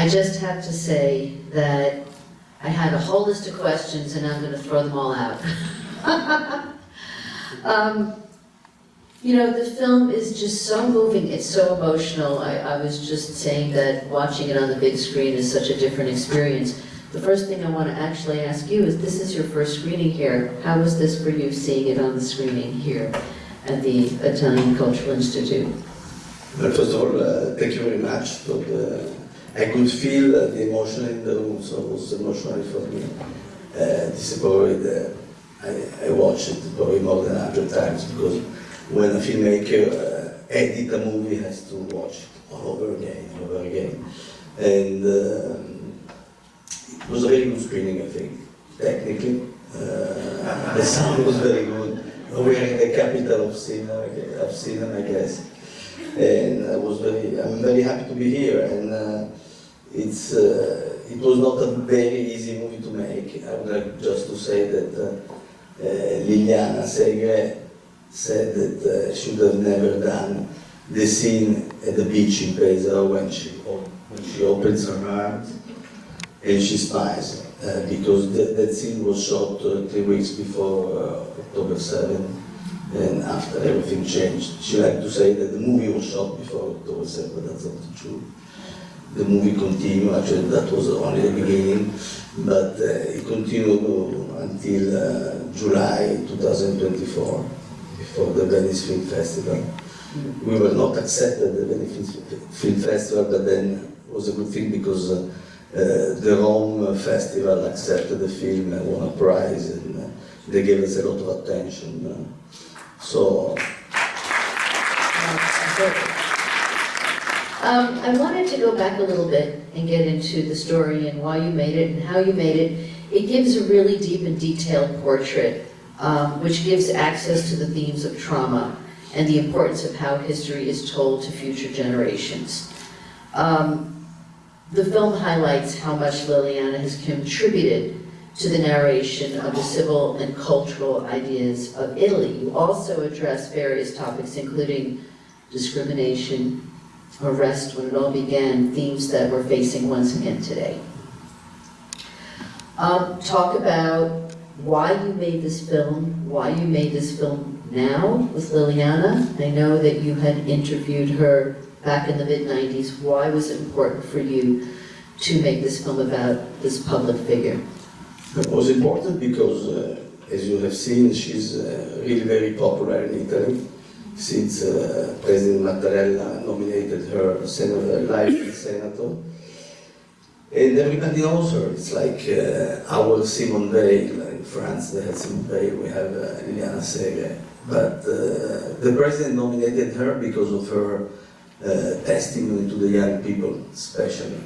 I just have to say that I had a whole list of questions and I'm going to throw them all out. You know, the film is just so moving, it's so emotional. I was just saying that watching it on the big screen is such a different experience. The first thing I want to actually ask you is, this is your first screening here. How was this for you, seeing it on the screening here at the Italian Cultural Institute? Well, first of all, thank you very much. I could feel the emotion in the room, so it was emotional for me. This is probably I watched it probably more than 100 times, because when a filmmaker edit a movie, has to watch it all over again, and it was a very good screening, I think. Technically, the sound was very good. We are in the capital of cinema, I guess, and I'm very happy to be here. And it was not a very easy movie to make. I would like just to say that LILIANA said that she would have never done the scene at the beach in Pesaro when she opens her arms and she smiles, because that scene was shot 3 weeks before October 7, and after everything changed. She liked to say that the movie was shot before October 7, but that's not true. The movie continued, actually that was only the beginning, but it continued until July 2024, before the Venice Film Festival. We were not accepted at the Venice Film Festival, but then it was a good thing, because the Rome Festival accepted the film and won a prize, and they gave us a lot of attention. I wanted to go back a little bit and get into the story and why you made it and how you made it. It gives a really deep and detailed portrait, which gives access to the themes of trauma and the importance of how history is told to future generations. The film highlights how much LILIANA has contributed to the narration of the civil and cultural ideas of Italy. You also address various topics, including discrimination, arrest when it all began, themes that we're facing once again today. Talk about why you made this film, now with LILIANA. I know that you had interviewed her back in the mid-90s. Why was it important for you to make this film about this public figure? It was important because, as you have seen, she's really very popular in Italy. Since President Mattarella nominated her life senator. And everybody knows her. It's like our Simone Veil. In France, they had Simone Veil, we have LILIANA Segre. But the president nominated her because of her testimony to the young people, especially.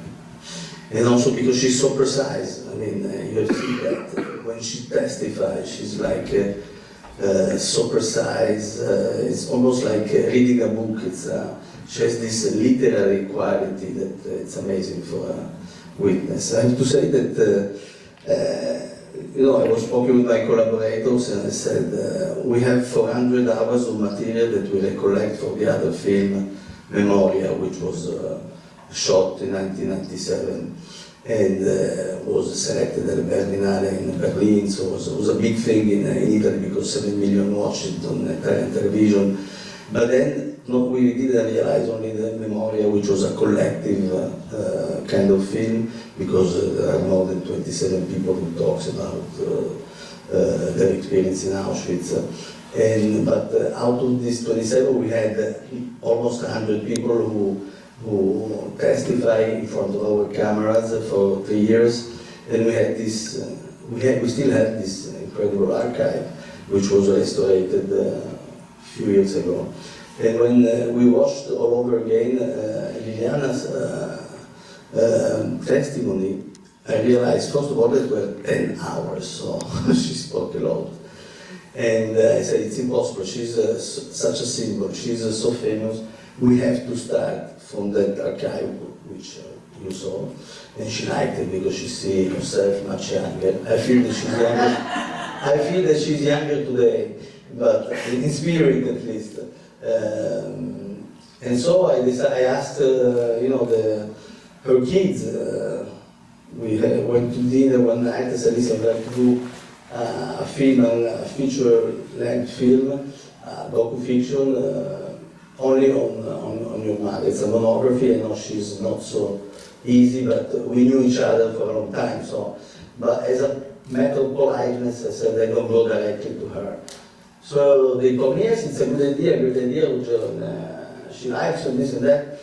And also because she's so precise. I mean, you have seen that when she testifies, she's like so precise. It's almost like reading a book. She has this literary quality that it's amazing for a witness. I have to say that I was talking with my collaborators and I said we have 400 hours of material that we recollect for the other film, Memoria, which was shot in 1997 and was selected at the Berlinale in Berlin, so it was a big thing in Italy because 7 million watched it on Italian television. But then we didn't realize only the Memoria, which was a collective kind of film, because there are more than 27 people who talks about their experience in Auschwitz. But out of these 27, we had almost 100 people who testify in front of our cameras for 3 years, and we had this. We still have this incredible archive, which was restored a few years ago. And when we watched all over again LILIANA's testimony, I realized, first of all, that were 10 hours, so she spoke a lot. And I said, it's impossible, she's such a symbol, she's so famous, we have to start from that archive, which you saw. And she liked it because she sees herself much younger. I feel that she's younger. I feel that she's younger today, but in spirit at least. And so I asked, her kids. We went to dinner one night. I said, listen, we have to do a film, a feature-length film, docu-fiction, only on your mother. It's a monography. I know she's not so easy, but we knew each other for a long time. So, but as a matter of politeness, I said I don't go directly to her. So they told me, yes, it's a good idea, Ruggero. She likes and this and that.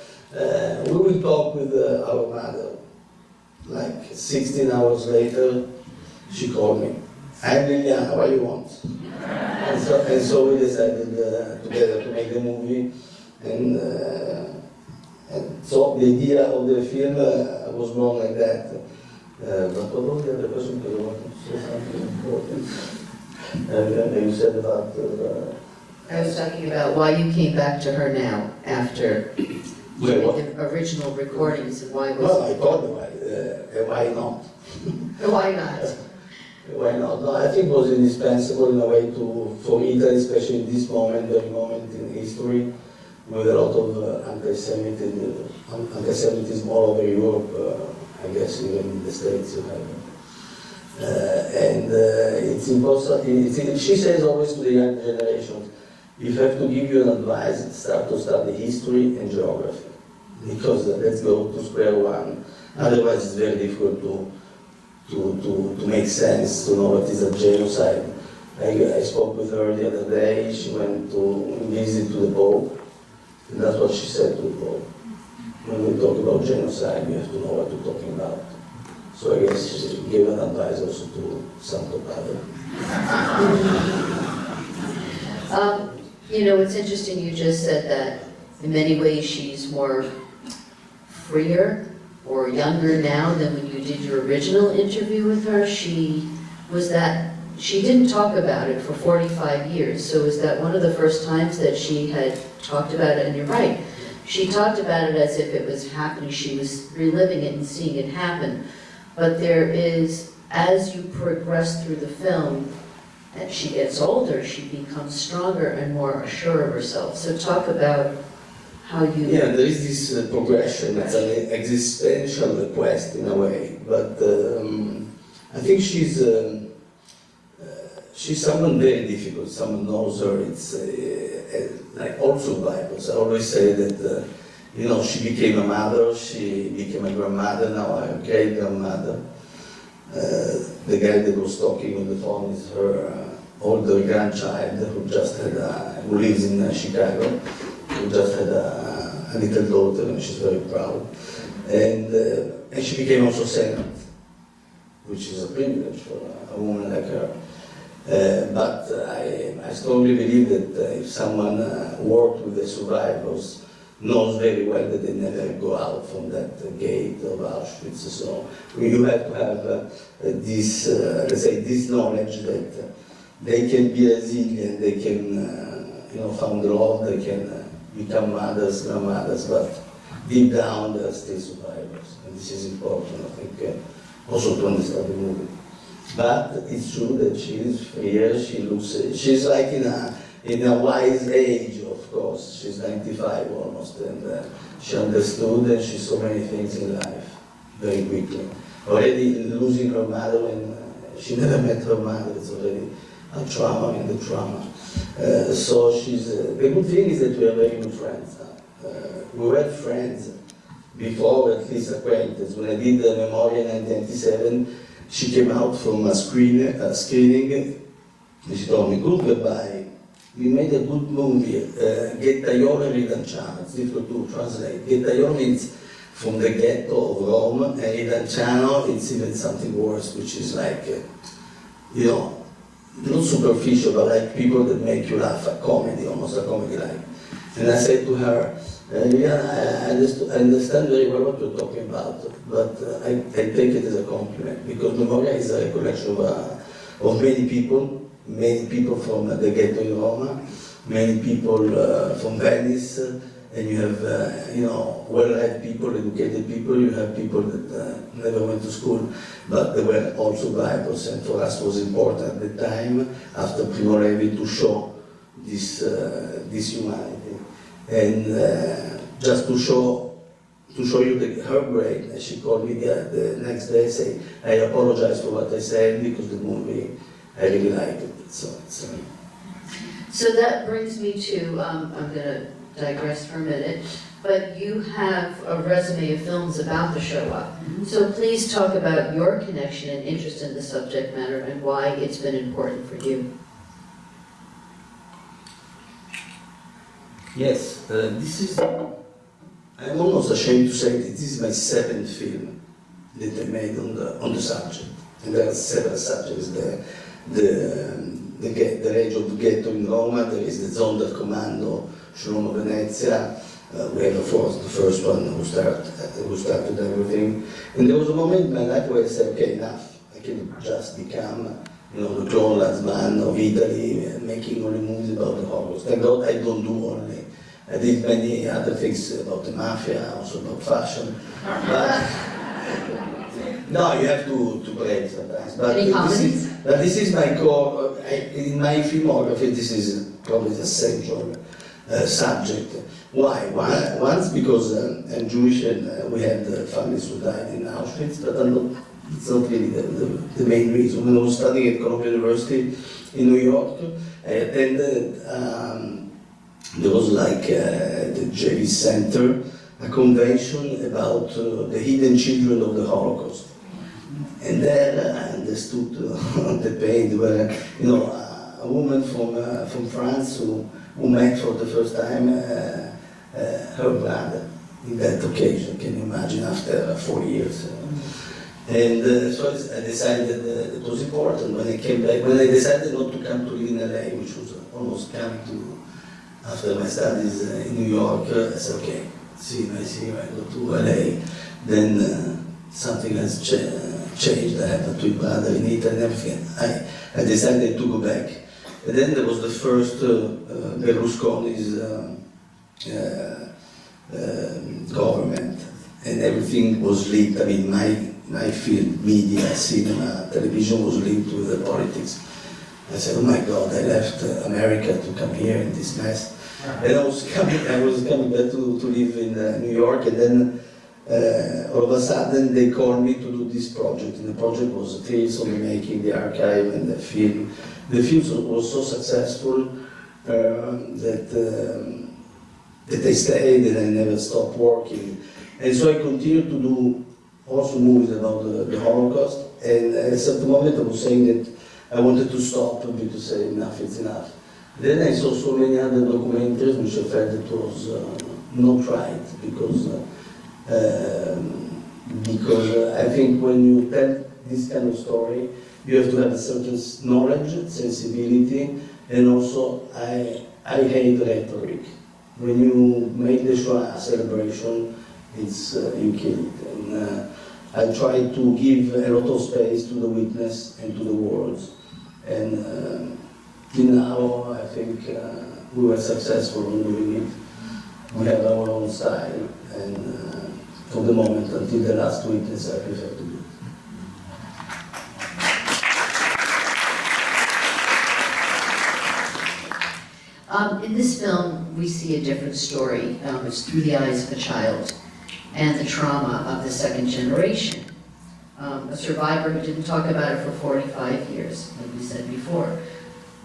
We will talk with our mother. Like 16 hours later, she called me. I'm LILIANA, what do you want? And so we decided together to make the movie. And so the idea of the film was born like that. But what was the other question? Because I wanted to say something important. You said about... I was talking about why you came back to her now after the original recordings and why was... Well, I told you why not? Why not? Why not? No, I think it was indispensable in a way for Italy, especially in this moment, very moment in history, with a lot of anti-Semitism all over Europe, I guess even in the States you have. It's important, she says always to the young generations, if you have to give you an advice, start to study history and geography. Because let's go to square one. Otherwise it's very difficult to make sense, to know what is a genocide. I spoke with her the other day. She went to visit to the Pope, and that's what she said to the Pope. When we talk about genocide, we have to know what we're talking about. So I guess she gave an advice also to Santo Padre. You know, it's interesting you just said that in many ways she's more freer or younger now than when you did your original interview with her. She didn't talk about it for 45 years, so is that one of the first times that she had talked about it? And you're right, she talked about it as if it was happening, she was reliving it and seeing it happen. But there is, as you progress through the film, as she gets older, she becomes stronger and more assured of herself. So talk about how you... Yeah, there is this progression. It's an existential quest in a way, but I think she's someone very difficult. Someone knows her. It's like all survivors. I always say that she became a mother, she became a grandmother, now a great grandmother. The guy that was talking on the phone is her older grandchild who lives in Chicago, who just had a little daughter, and she's very proud. And she became also Senate, which is a privilege for a woman like her. But I strongly believe that if someone worked with the survivors, knows very well that they never go out from that gate of Auschwitz. So you have to have this, let's say, this knowledge that they can be resilient, they can, found love, they can become mothers, grandmothers, but deep down they are still survivors. And this is important, I think, also to understand the movie. But it's true that she is freer, she's like in a wise age, of course. She's 95 almost, and she understood and she saw many things in life very quickly. Already losing her mother when she never met her mother, it's already a trauma in the trauma. So the good thing is that we are very good friends now. We were friends before, at least acquaintances. When I did the Memoria in 1997, she came out from a screening, and she told me, "Good, Gabbai, you made a good movie, Ghettaiolo e Ridanciano." It's difficult to translate. Ghettaiolo means from the ghetto of Rome, and Ridanciano, it's even something worse, which is like, not superficial, but like people that make you laugh, a comedy, almost a comedy-like. And I said to her, "Liliana, I understand very well what you're talking about, but I take it as a compliment, because Memoria is a recollection of many people from the ghetto in Roma, many people from Venice, and you have well-read people, educated people, you have people that never went to school, but they were all survivors, and for us it was important at the time, after Primo Levi, to show this humanity. And just to show to show you her brain. And she called me the next day, say, I apologize for what I said because the movie, I really liked it. So it's. So that brings me to, I'm going to digress for a minute, but you have a resume of films about the Shoah. So please talk about your connection and interest in the subject matter and why it's been important for you. Yes, this is, I'm almost ashamed to say that this is my 7th film that I made on the subject. And there are several subjects there. The Rage of the Ghetto in Roma, there is the Sonderkommando, Shalom Venezia. We have, of course, the first one who started everything. And there was a moment in my life where I said, okay, enough. I can just become, the Clone man of Italy, making only movies about the Holocaust. Thank God I don't do only. I did many other things about the mafia, also about fashion. But no, you have to break sometimes. But this is my core. In my filmography, this is probably the central subject. Why? Once because I'm Jewish and we had families who died in Auschwitz, but it's not really the main reason. When I was studying at Columbia University in New York, I attended, there was like the JV Center, a convention about the hidden children of the Holocaust. And there I understood the pain. Where a woman from France who met for the first time her brother in that occasion. Can you imagine, after 4 years? And so I decided it was important. When I came back, when I decided not to come to live in LA, which was almost coming to after my studies in New York, I said, okay, I go to LA. Then something has changed. I have a twin brother in Italy and everything. I decided to go back. And then there was the first Berlusconi's government, and everything was linked. I mean, my field, media, cinema, television was linked with the politics. I said, oh my God, I left America to come here in this mess. And I was coming back to live in New York, and then all of a sudden they called me to do this project. And the project was 3 years on the making, the archive and the film. The film was so successful that I stayed and I never stopped working. And so I continued to do also movies about the Holocaust. And at a certain moment I was saying that I wanted to stop because I said enough, it's enough. Then I saw so many other documentaries which I felt it was not right, because I think when you tell this kind of story, you have to have a certain knowledge, sensibility, and also I hate rhetoric. When you make the Shoah a celebration, it's you kill it. And I try to give a lot of space to the witness and to the words. And till now, I think we were successful in doing it. We have our own style, and for the moment, until the last witness, I prefer to do it. In this film, we see a different story. It's through the eyes of a child and the trauma of the second generation. A survivor who didn't talk about it for 45 years, like we said before.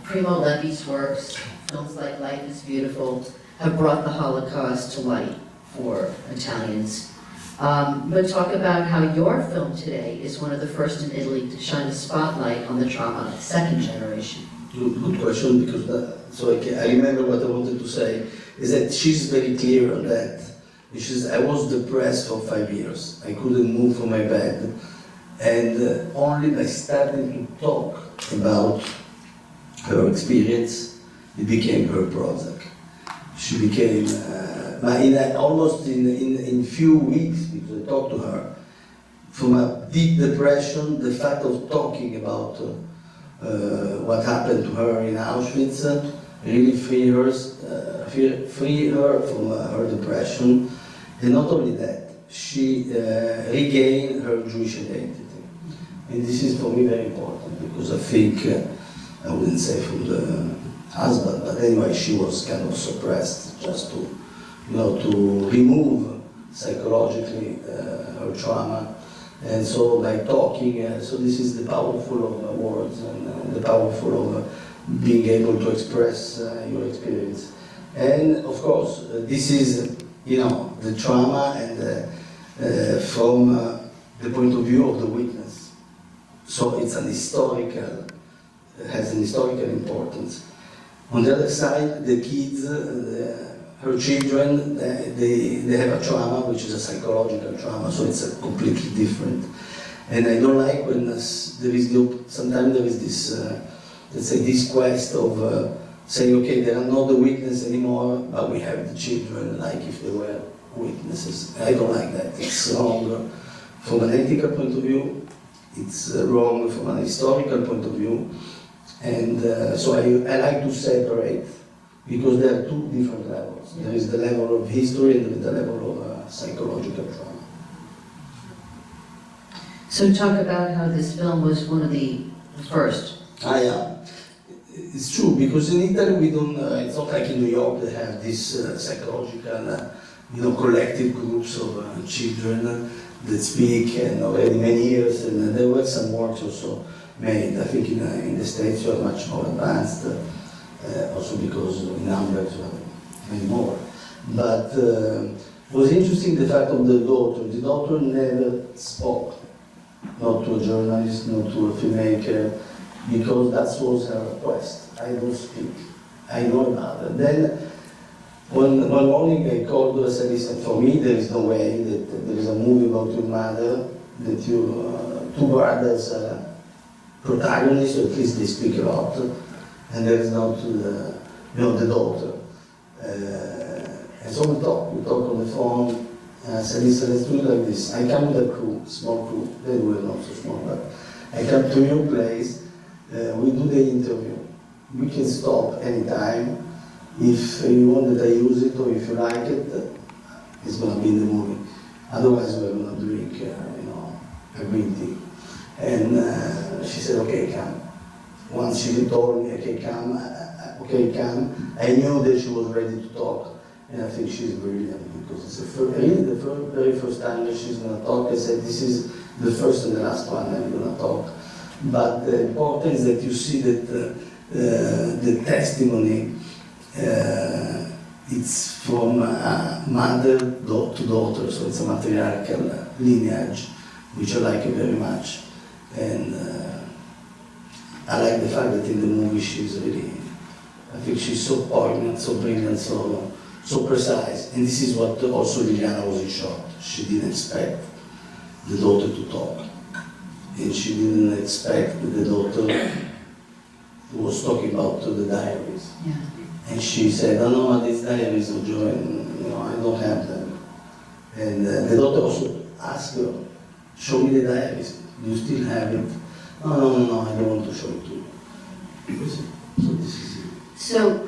Primo Levi's works, films like Life is Beautiful, have brought the Holocaust to light for Italians. But talk about how your film today is one of the first in Italy to shine a spotlight on the trauma of the second generation. Good question, because I remember what I wanted to say, is that she's very clear on that. I was depressed for 5 years. I couldn't move from my bed. And only by starting to talk about her experience, it became her Prozac. She became, almost in few weeks, because I talked to her, from a deep depression, the fact of talking about what happened to her in Auschwitz really free her from her depression. And not only that, she regained her Jewish identity. And this is for me very important, because I think, I wouldn't say from the husband, but anyway, she was kind of suppressed just to remove psychologically her trauma. And so by talking, so this is the powerful of words and the powerful of being able to express your experience. And of course, this is, the trauma and from the point of view of the witness. So it's has an historical importance. On the other side, the kids, her children, they have a trauma, which is a psychological trauma, so it's a completely different. And I don't like when sometimes there is this, let's say, this quest of saying, okay, there are not the witnesses anymore, but we have the children, like if they were witnesses. I don't like that. It's wrong from an ethical point of view. It's wrong from an historical point of view. And so I like to separate, because there are two different levels. There is the level of history and there is the level of psychological trauma. So talk about how this film was one of the first. Yeah. It's true, because in Italy we don't, it's not like in New York they have these psychological, collective groups of children that speak, and already many years, and there were some works also made. I think in the States you are much more advanced, also because in numbers you are many more. But it was interesting the fact of the daughter. The daughter never spoke, not to a journalist, not to a filmmaker, because that was her request. I don't speak. I know about it. Then one morning I called her and said, listen, for me there is no way that there is a movie about your mother, that you two brothers are protagonists, or at least they speak a lot, and there is not the daughter. And so we talk on the phone, and I said, listen, let's do it like this. I come with a crew, small crew, they were not so small, but I come to your place, we do the interview. We can stop anytime. If you want that I use it, or if you like it, it's going to be in the movie. Otherwise, we're going to drink, a green tea. And she said, okay, come. Once she told me, okay, come, I knew that she was ready to talk. And I think she's brilliant, because it's the very first time that she's going to talk. I said, this is the first and the last one I'm going to talk. But the important is that you see that the testimony, it's from mother to daughter, so it's a matriarchal lineage, which I like very much. And I like the fact that in the movie she's really, I think she's so poignant, so brilliant, so precise. And this is what also LILIANA was in shock. She didn't expect the daughter to talk. And she didn't expect that the daughter was talking about the diaries. Yeah. And she said, no, these diaries of Joy, I don't have them. And the daughter also asked her, show me the diaries. Do you still have it? No, I don't want to show it to you. So this is it. So,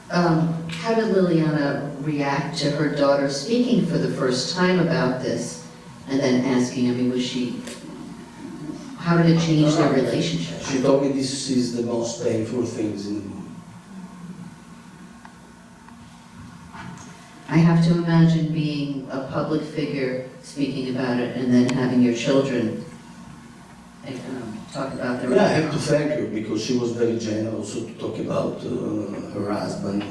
how did LILIANA react to her daughter speaking for the first time about this, and then asking, how did it change their relationship? She told me this is the most painful things in the movie. I have to imagine being a public figure speaking about it, and then having your children talk about their. Yeah, I have to thank her, because she was very generous to talk about her husband,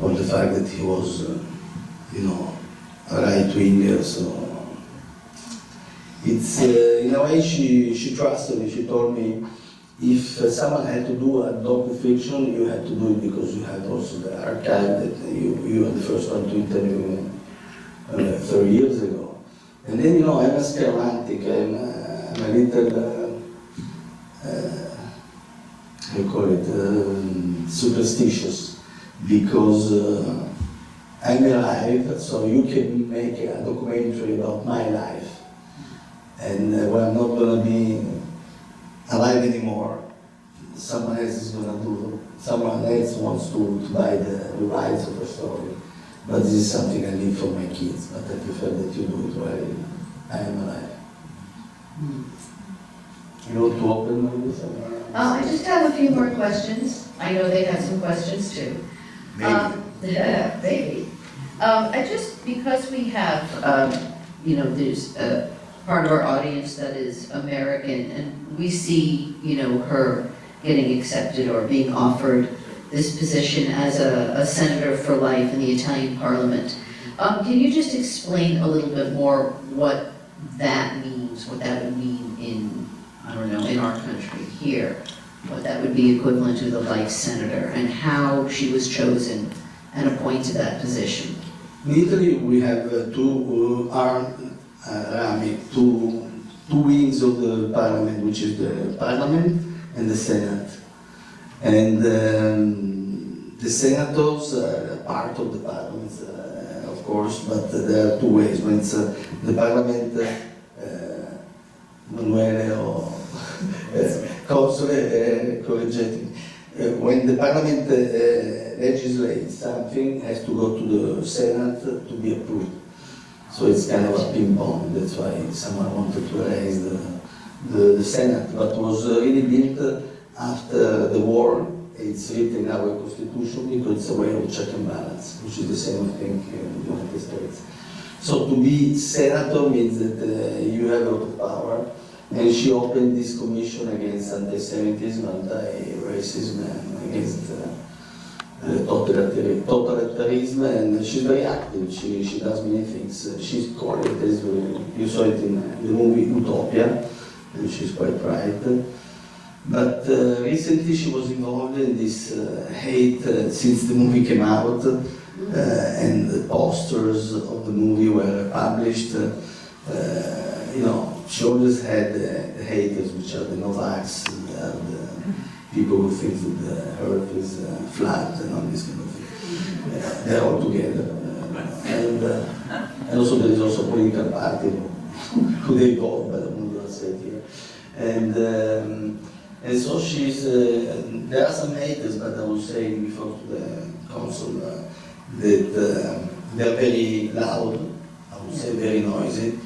or the fact that he was, a right-winger. So it's in a way she trusted me. She told me, if someone had to do a docu-fiction, you had to do it because you had also the archive that you were the first one to interview me 30 years ago. And then, I'm a sclerotic, I'm a little, how you call it, superstitious, because I'm alive, so you can make a documentary about my life. And when I'm not going to be alive anymore, someone else is going to do, someone else wants to buy the rights of the story. But this is something I leave for my kids, but I prefer that you do it while I am alive. You want to open this? I just have a few more questions. I know they have some questions too. Maybe. Maybe. Because we have, there's a part of our audience that is American, and we see, her getting accepted or being offered this position as a senator for life in the Italian Parliament. Can you just explain a little bit more what that means, what that would mean in, in our country here, what that would be equivalent to the life senator, and how she was chosen and appointed to that position? In Italy, we have two wings of the parliament, which is the parliament and the senate. And the senators are part of the parliament, of course, but there are two ways. When it's the parliament, Manuele or Console, correggetemi. When the parliament legislates something, has to go to the Senate to be approved. So it's kind of a ping pong. That's why someone wanted to raise the Senate, but was really built after the war. It's written in our constitution because it's a way of check and balance, which is the same thing in the United States. So to be senator means that you have a lot of power. And she opened this commission against anti-Semitism, anti-racism, and against totalitarianism, and she's very active. She does many things. She's quite, as you saw it in the movie Utopia, and she's quite bright. But recently she was involved in this hate since the movie came out, and the posters of the movie were published. She always had the haters, which are the Novaks, the people who think that the earth is flat and all this kind of thing. They're all together. And also there is also a political party who they vote, but I'm not going to say it here. And so she's, there are some haters, but I was saying before to the consul that they're very loud, I would say very noisy.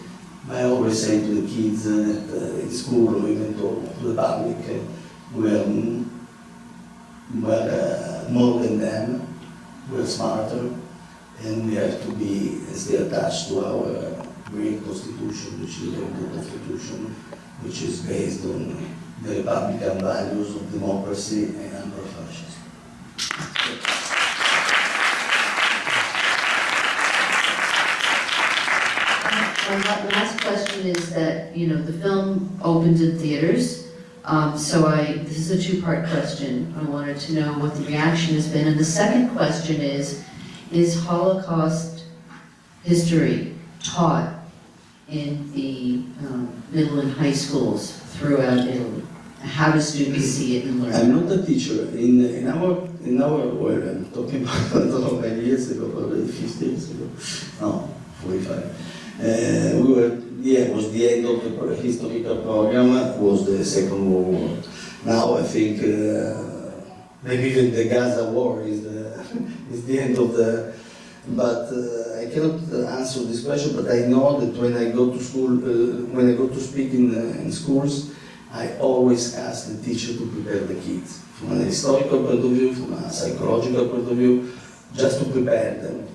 I always say to the kids that in school or even to the public, we're more than them, we're smarter, and we have to be stay attached to our great constitution, which is a very good constitution, which is based on the Republican values of democracy and anti-fascism. The last question is that, the film opens in theaters, this is a two-part question. I wanted to know what the reaction has been. And the second question is Holocaust history taught in the middle and high schools throughout Italy? How do students see it and learn? I'm not a teacher. In our world, I'm talking about 5 years ago, probably 50 years ago. No, 45. It was the end of the historical program, was the Second World War. Now I think maybe even the Gaza war is the end of the... But I cannot answer this question, but I know that when I go to school, when I go to speak in schools, I always ask the teacher to prepare the kids, from an historical point of view, from a psychological point of view, just to prepare them.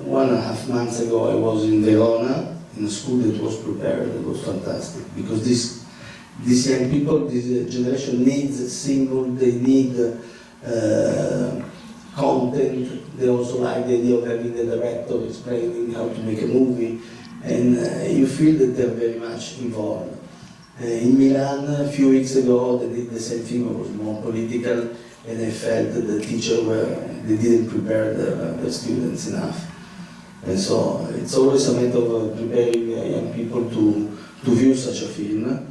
1.5 months ago I was in Verona, in a school that was prepared. It was fantastic, because these young people, this generation needs a symbol, they need content, they also like the idea of having the director explaining how to make a movie, and you feel that they're very much involved. In Milan, a few weeks ago, they did the same thing, it was more political, and I felt that the teachers they didn't prepare the students enough. And so it's always a matter of preparing young people to view such a film.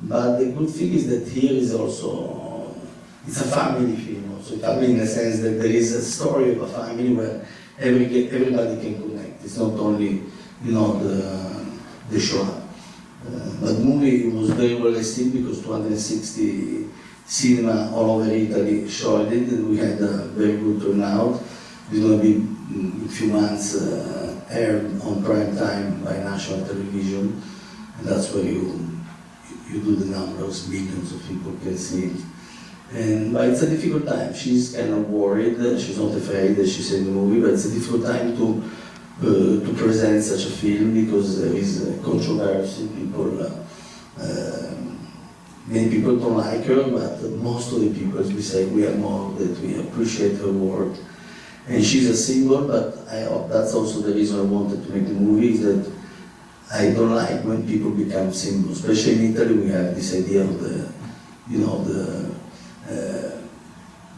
But the good thing is that here is also, it's a family film, also family in the sense that there is a story of a family where everybody can connect. It's not only, the Shoah. But the movie was very well received because 260 cinema all over Italy showed it, and we had a very good turnout. It's going to be in a few months aired on prime time by national television, and that's where you do the numbers, millions of people can see it. But it's a difficult time. She's kind of worried. She's not afraid, as she said in the movie, but it's a difficult time to present such a film because there is controversy. Many people don't like her, but most of the people, as we say, we are more that we appreciate her work. And she's a symbol, but that's also the reason I wanted to make the movie, is that I don't like when people become symbols. Especially in Italy, we have this idea of the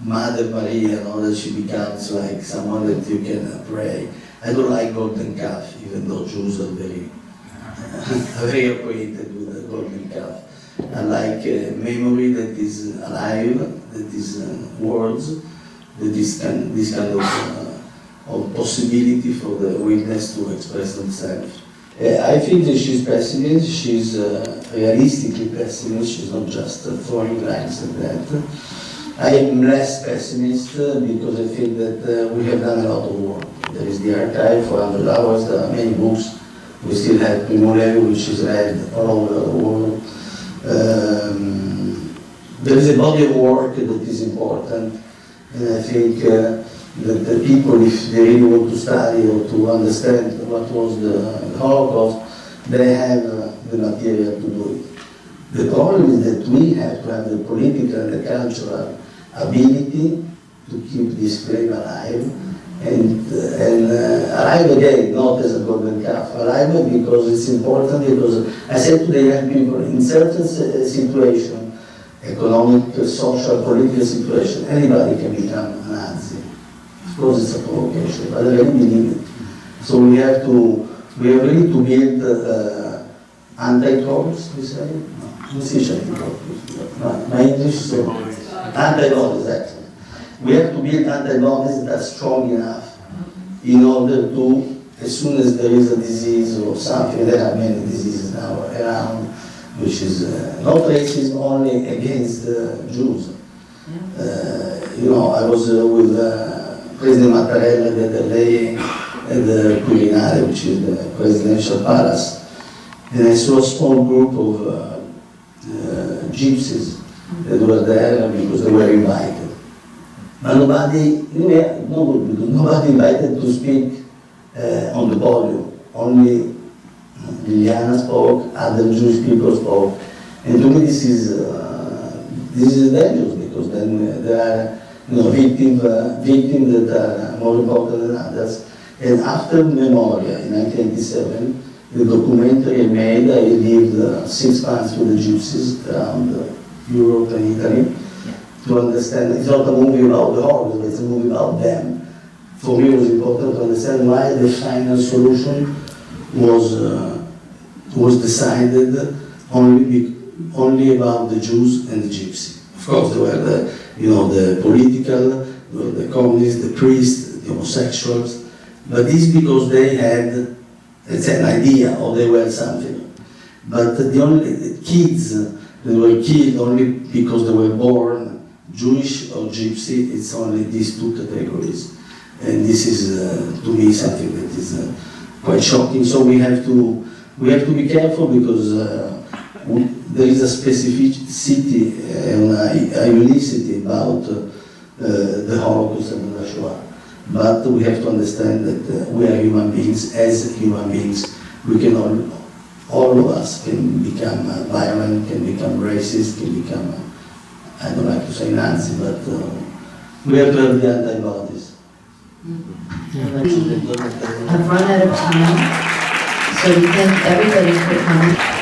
Mother Maria, that she becomes like someone that you can pray. I don't like golden calf, even though Jews are very acquainted with the golden calf. I like memory that is alive, that is words, that is this kind of possibility for the witness to express themselves. I think that she's pessimist, she's realistically pessimist, she's not just throwing lines at that. I am less pessimist because I think that we have done a lot of work. There is the archive, 400 hours, there are many books. We still have Primole, which is read all over the world. There is a body of work that is important, and I think that the people, if they really want to study or to understand what was the Holocaust, they have the material to do it. The problem is that we have to have the political and the cultural ability to keep this flame alive, and alive again, not as a golden calf, alive because it's important, because I said to the young people, in certain situations, economic, social, political situation, anybody can become a Nazi. Of course it's a provocation, but I really believe it. So we have really to build anti-codes, we say? No, my English is so antibodies, actually. We have to build antibodies that are strong enough in order to, as soon as there is a disease or something, there are many diseases now around, which is not racism only against Jews. I was with President Mattarella the other day at the Quirinale, which is the presidential palace, and I saw a small group of gypsies that were there because they were invited. But nobody invited to speak on the podium. Only LILIANA spoke, other Jewish people spoke. And to me this is dangerous, because then there are victims that are more important than others. And after Memoria in 1987, the documentary I made, I lived 6 months with the gypsies around Europe and Italy, to understand. It's not a movie about the horrors, but it's a movie about them. For me it was important to understand why the final solution was decided only about the Jews and the Gypsy. Of course there were the political, the communists, the priests, the homosexuals, but this because they had, let's say, an idea, or they were something. But the only kids that were killed only because they were born Jewish or Gypsy, it's only these two categories. And this is, to me, something that is quite shocking. So we have to be careful, because there is a specificity and a unicity about the Holocaust and the Shoah. But we have to understand that we are human beings. As human beings, we can all of us can become violent, can become racist, can become, I don't like to say Nazi, but we have to have the antibodies. I've run out of time, so we thank everybody for coming.